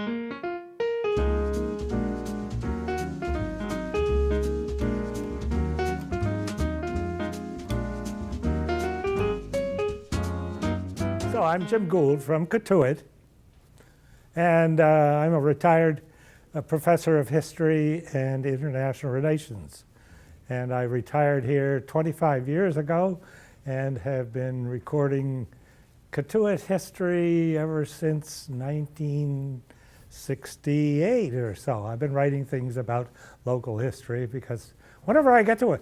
So I'm Jim Gould from Cotuit, and I'm a retired professor of history and international relations. And I retired here 25 years ago and have been recording Cotuit history ever since 1968 or so. I've been writing things about local history because whenever I get to a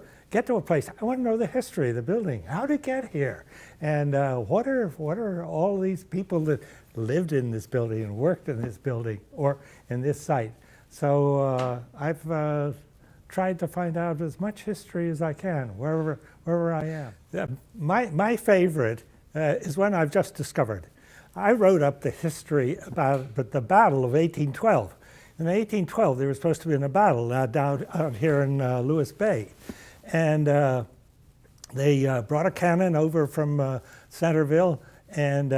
place, I want to know the history of the building. How did it get here? And what are all these people that lived in this building and worked in this building or in this site? So I've tried to find out as much history as I can wherever I am. My favorite is one I've just discovered. I wrote up the history about the Battle of 1812. In 1812, there was supposed to be a battle down out here in Lewis Bay. And they brought a cannon over from Centerville and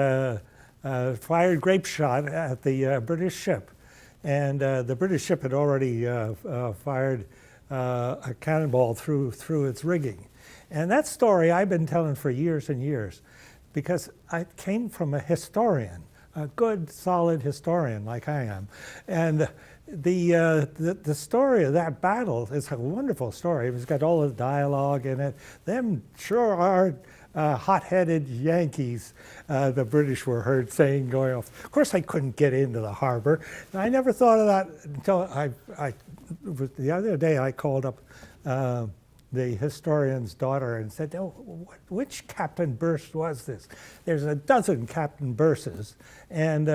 fired grape shot at the British ship. And the British ship had already fired a cannonball through its rigging. And that story I've been telling for years and years because I came from a historian, a good, solid historian like I am. And the story of that battle is a wonderful story. It's got all the dialogue in it. Them sure are hot-headed Yankees, the British were heard saying going off. Of course, they couldn't get into the harbor. And I never thought of that until the other day I called up the historian's daughter and said, "Oh, which Captain Burst was this? There's a dozen Captain Burses, and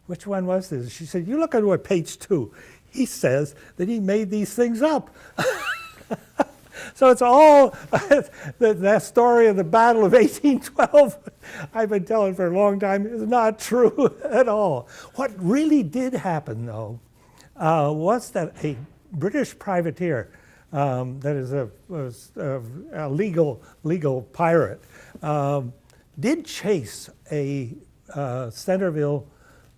which one was this?" She said, "You look at page 2. He says that he made these things up." So it's all that story of the Battle of 1812 I've been telling for a long time is not true at all. What really did happen, though, was that a British privateer that was a legal pirate did chase a Centerville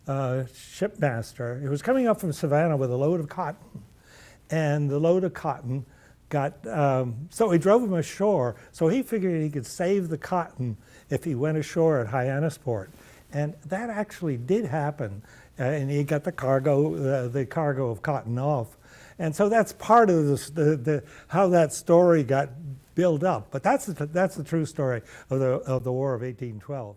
shipmaster. It was coming up from Savannah with a load of cotton, and the load of cotton got, so he drove him ashore, so he figured he could save the cotton if he went ashore at Hyannisport. And that actually did happen, and he got the cargo of cotton off. And so that's part of how that story got built up. But that's the true story of the War of 1812.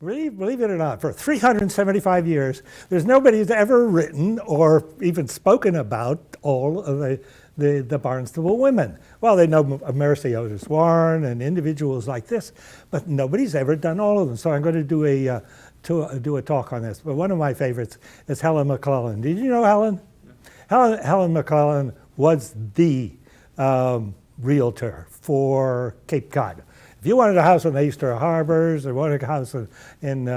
Believe it or not, for 375 years, there's nobody who's ever written or even spoken about all of the Barnstable women. Well, they know Mercy Otis Warren and individuals like this, but nobody's ever done all of them. So I'm going to do a talk on this. But one of my favorites is Helen McClellan. Did you know Helen? Yeah. Helen McClellan was the realtor for Cape Cod. If you wanted a house on the Eastern Harbors or wanted a house in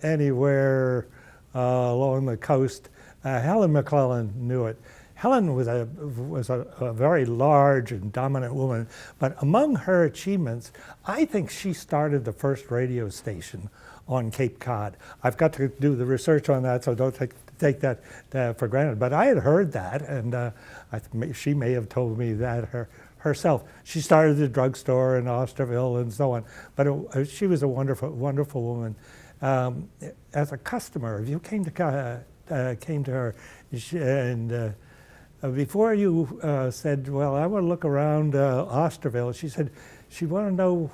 anywhere along the coast, Helen McClellan knew it. Helen was a very large and dominant woman, but among her achievements, I think she started the first radio station on Cape Cod. I've got to do the research on that, so don't take that for granted. But I had heard that, and she may have told me that herself. She started the drugstore in Osterville and so on, but she was a wonderful, wonderful woman. As a customer, if you came to her, and before you said, "Well, I want to look around Osterville," she said she wanted to know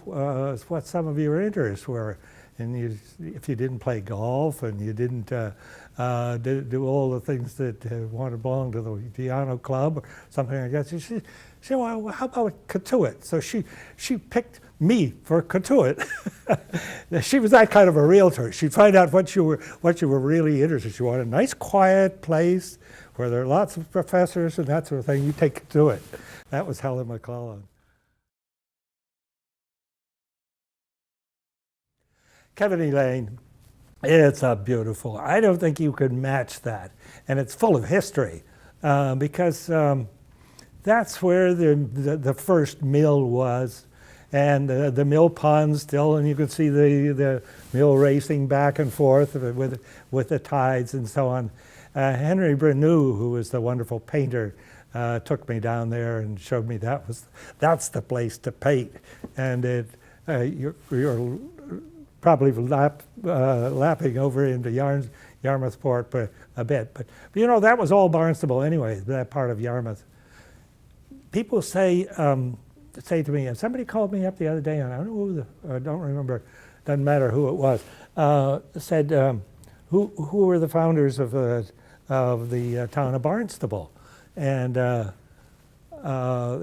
what some of your interests were. And if you didn't play golf and you didn't do all the things that want to belong to the piano club or something like that, she said, "Well, how about Cotuit?" So she picked me for Cotuit. She was that kind of a realtor. She'd find out what you were really interested in. She wanted a nice, quiet place where there are lots of professors and that sort of thing. You take Cotuit. That was Helen McClellan. Kevanee Lane, it's a beautiful. I don't think you could match that, and it's full of history because that's where the first mill was, and the mill pond still, and you could see the mill racing back and forth with the tides and so on. Henry Brenou, who was the wonderful painter, took me down there and showed me that's the place to paint. And you're probably lapping over into Yarmouthport but a bit. But you know, that was all Barnstable anyway, that part of Yarmouth. People say to me, and somebody called me up the other day, and I don't know I don't remember, doesn't matter who it was, said, who were the founders of the town of Barnstable? And they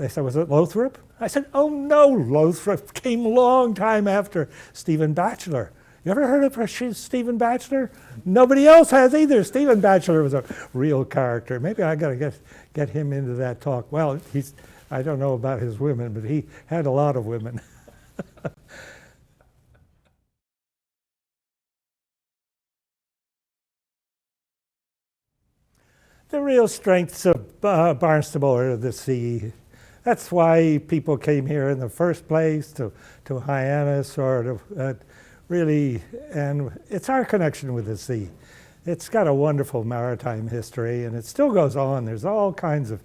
said, was it Lothrop? I said, oh no, Lothrop came a long time after Stephen Batchelor. You ever heard of Stephen Batchelor? Nobody else has either. Stephen Batchelor was a real character. Maybe I got to get him into that talk. Well, I don't know about his women, but he had a lot of women. The real strengths of Barnstable are the sea. That's why people came here in the first place, to Hyannis, or to really, and it's our connection with the sea. It's got a wonderful maritime history, and it still goes on. There's all kinds of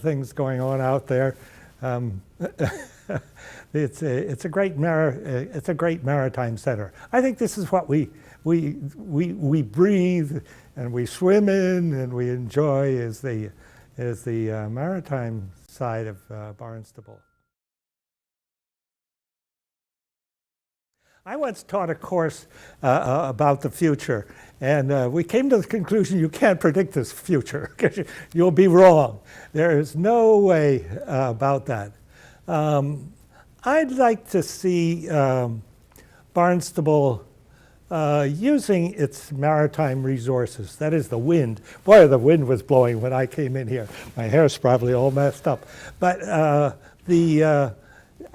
things going on out there. It's a great maritime center. I think this is what we breathe and we swim in and we enjoy is the maritime side of Barnstable. I once taught a course about the future, and we came to the conclusion you can't predict this future because you'll be wrong. There is no way about that. I'd like to see Barnstable using its maritime resources. That is the wind. Boy, the wind was blowing when I came in here. My hair's probably all messed up. But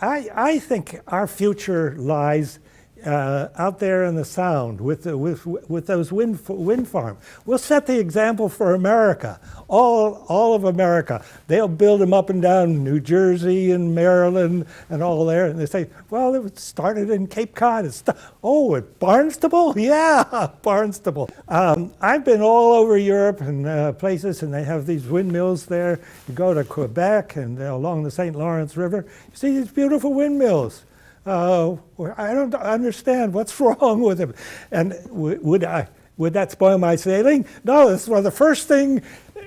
I think our future lies out there in the Sound with those wind farms. We'll set the example for America, all of America. They'll build them up and down New Jersey and Maryland and all there, and they say, well, it started in Cape Cod. At Barnstable? Yeah, Barnstable. I've been all over Europe and places, and they have these windmills there. You go to Quebec and along the St. Lawrence River, you see these beautiful windmills. I don't understand what's wrong with him. And would that spoil my sailing? No, this was the first thing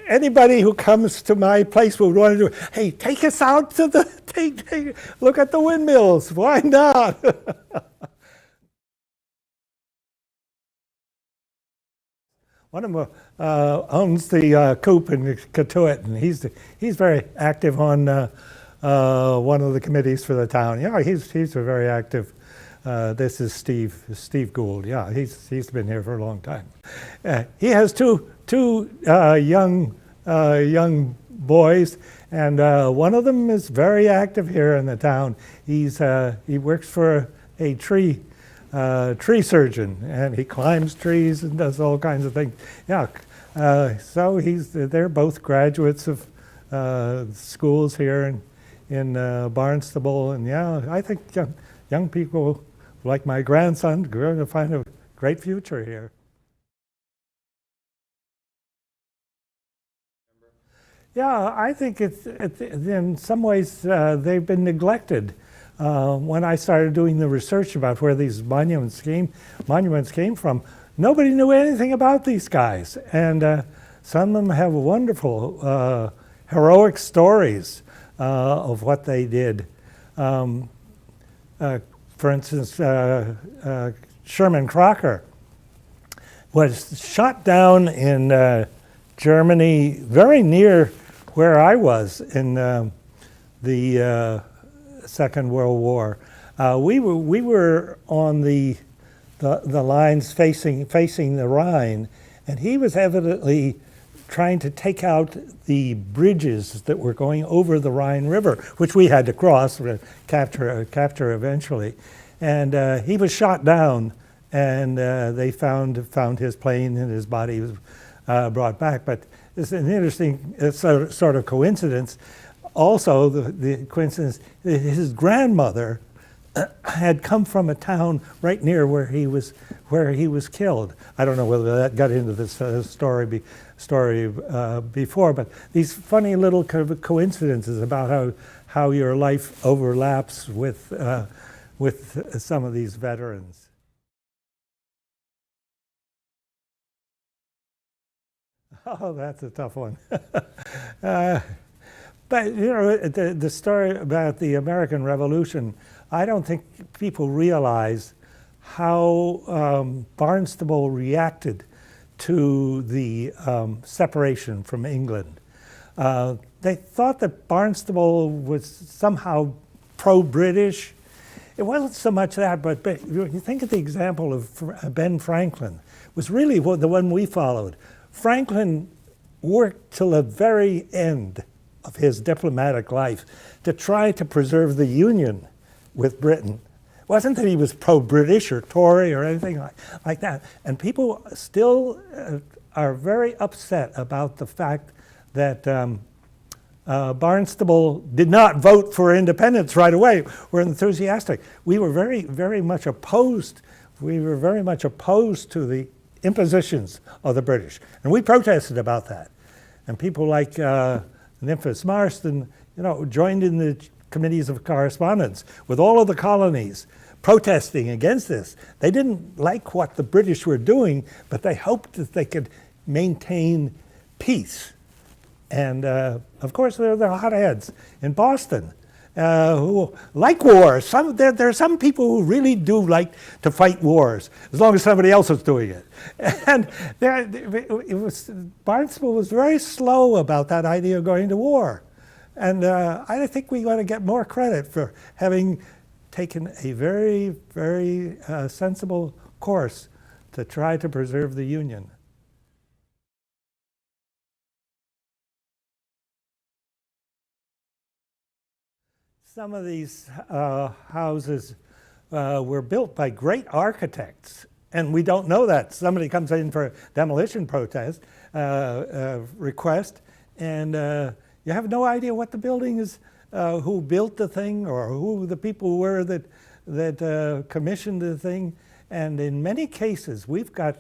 anybody who comes to my place would want to do. Hey, take us out to look at the windmills. Why not? One of them owns the Coop in Cotuit, and he's very active on one of the committees for the town. Yeah, he's very active. This is Steve Gould. Yeah, he's been here for a long time. He has two young boys, and one of them is very active here in the town. He works for a tree surgeon, and he climbs trees and does all kinds of things. Yeah, so they're both graduates of schools here in Barnstable, and yeah, I think young people like my grandson are going to find a great future here. Yeah, I think it's in some ways they've been neglected. When I started doing the research about where these monuments came from, nobody knew anything about these guys, and some of them have wonderful heroic stories of what they did. For instance, Sherman Crocker was shot down in Germany, very near where I was in the Second World War. We were on the lines facing the Rhine, and he was evidently trying to take out the bridges that were going over the Rhine River, which we had to cross, capture eventually. And he was shot down, and they found his plane, and his body was brought back. But it's an interesting sort of coincidence. Also, the coincidence, his grandmother had come from a town right near where he was killed. I don't know whether that got into this story before, but these funny little kind of coincidences about how your life overlaps with some of these veterans. Oh, that's a tough one. But you know, the story about the American Revolution, I don't think people realize how Barnstable reacted to the separation from England. They thought that Barnstable was somehow pro-British. It wasn't so much that, but you think of the example of Ben Franklin, was really the one we followed. Franklin worked till the very end of his diplomatic life to try to preserve the union with Britain. It wasn't that he was pro-British or Tory or anything like that. And people still are very upset about the fact that Barnstable did not vote for independence right away. We're enthusiastic. We were very much opposed. We were very much opposed to the impositions of the British, and we protested about that. And people like Nymphes Marston, you know, joined in the committees of correspondence with all of the colonies, protesting against this. They didn't like what the British were doing, but they hoped that they could maintain peace. And of course, there are the hotheads in Boston who like wars. There are some people who really do like to fight wars, as long as somebody else is doing it. And Barnstable was very slow about that idea of going to war. And I think we ought to get more credit for having taken a very sensible course to try to preserve the Union. Some of these houses were built by great architects, and we don't know that. Somebody comes in for a demolition protest request, and you have no idea what the building is, who built the thing, or who the people were that commissioned the thing. And in many cases, we've got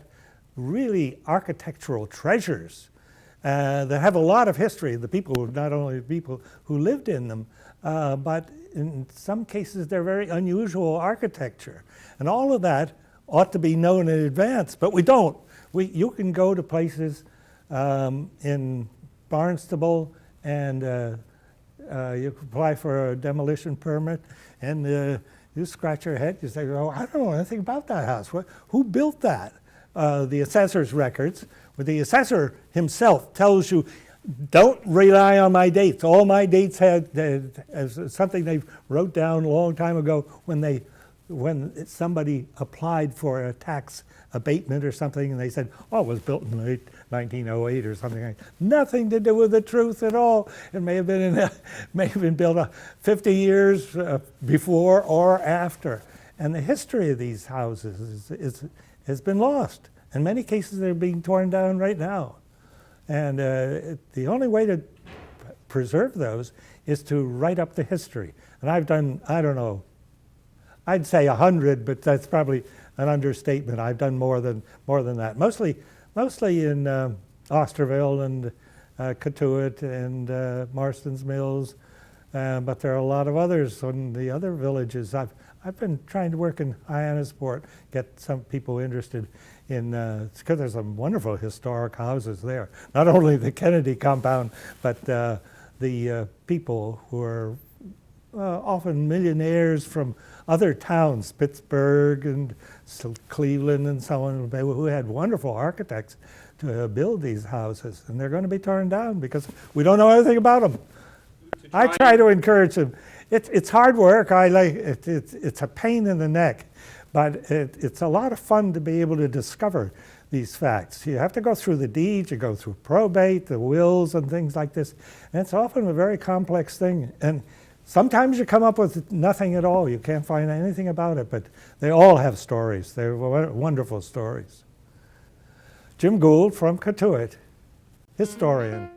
really architectural treasures that have a lot of history. The people, not only the people who lived in them, but in some cases they're very unusual architecture. And all of that ought to be known in advance, but we don't. You can go to places in Barnstable and you can apply for a demolition permit, and you scratch your head, you say, oh, I don't know anything about that house. Who built that? The assessor's records, where the assessor himself tells you, don't rely on my dates. All my dates had as something they wrote down a long time ago when somebody applied for a tax abatement or something, and they said, oh, it was built in 1908 or something like that. Nothing to do with the truth at all. It may have been built 50 years before or after. And the history of these houses has been lost. In many cases, they're being torn down right now. And the only way to preserve those is to write up the history. And I've done, I don't know, I'd say 100, but that's probably an understatement. I've done more than that. Mostly in Osterville and Cotuit and Marston's Mills, but there are a lot of others in the other villages. I've been trying to work in Hyannisport, get some people interested in, because there's some wonderful historic houses there. Not only the Kennedy compound, but the people who are often millionaires from other towns, Pittsburgh and Cleveland and so on, who had wonderful architects to build these houses. And they're going to be torn down because we don't know anything about them. I try to encourage them. It's hard work. I like it. It's a pain in the neck, but it's a lot of fun to be able to discover these facts. You have to go through the deeds, you go through probate, the wills and things like this. And it's often a very complex thing. And sometimes you come up with nothing at all. You can't find anything about it, but they all have stories. They're wonderful stories. Jim Gould from Cotuit, historian.